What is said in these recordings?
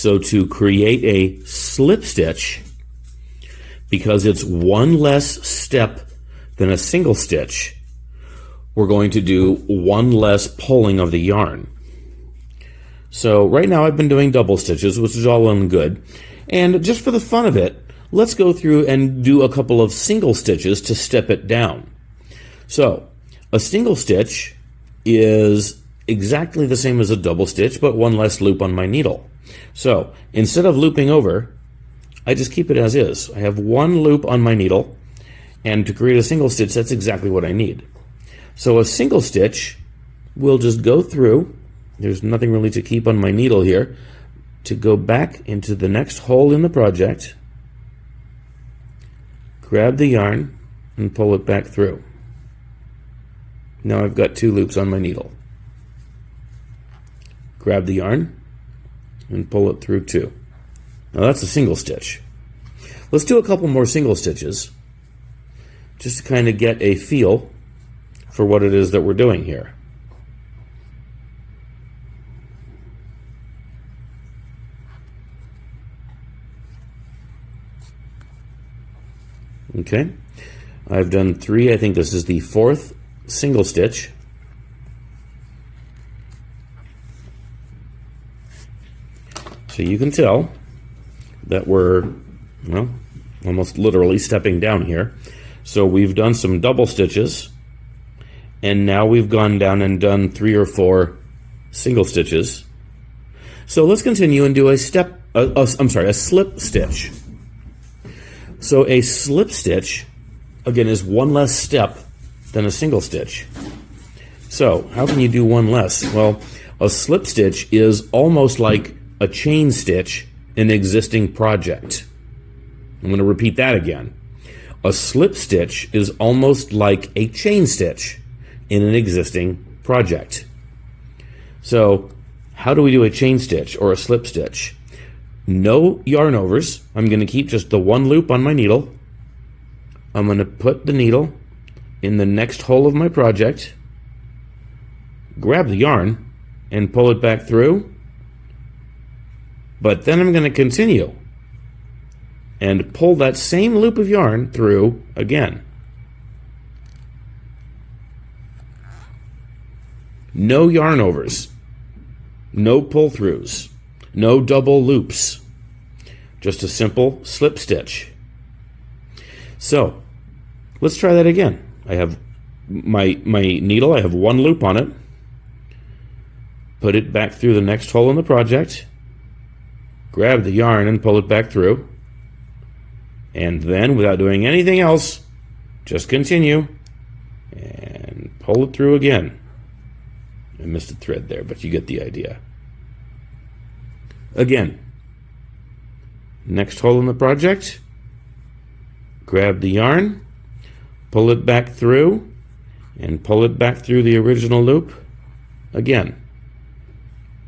So to create a slip stitch, because it's one less step than a single stitch, we're going to do one less pulling of the yarn. So right now I've been doing double stitches, which is all well and good. And just for the fun of it, let's go through and do a couple of single stitches to step it down. So a single stitch is exactly the same as a double stitch, but one less loop on my needle. So instead of looping over, I just keep it as is. I have one loop on my needle, and to create a single stitch, that's exactly what I need. So a single stitch will just go through. There's nothing really to keep on my needle here. To go back into the next hole in the project, grab the yarn and pull it back through. Now I've got two loops on my needle. Grab the yarn and pull it through two. Now that's a single stitch. Let's do a couple more single stitches just to kind of get a feel for what it is that we're doing here. Okay, I've done three. I think this is the fourth single stitch. So you can tell that we're, well, almost literally stepping down here. So we've done some double stitches, and now we've gone down and done 3 or 4 single stitches. So let's continue and do a slip stitch. So a slip stitch, again, is one less step than a single stitch. So how can you do one less? Well, a slip stitch is almost like a chain stitch in an existing project. I'm going to repeat that again. A slip stitch is almost like a chain stitch in an existing project. So how do we do a chain stitch or a slip stitch? No yarn overs. I'm going to keep just the one loop on my needle. I'm going to put the needle in the next hole of my project, grab the yarn and pull it back through. But then I'm going to continue and pull that same loop of yarn through again. No yarn overs, no pull throughs, no double loops, just a simple slip stitch. So let's try that again. I have my needle, I have one loop on it, put it back through the next hole in the project, grab the yarn and pull it back through, and then without doing anything else, just continue and pull it through again. I missed a thread there, but you get the idea. Again, next hole in the project, grab the yarn, pull it back through, and pull it back through the original loop again.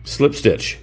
Slip stitch.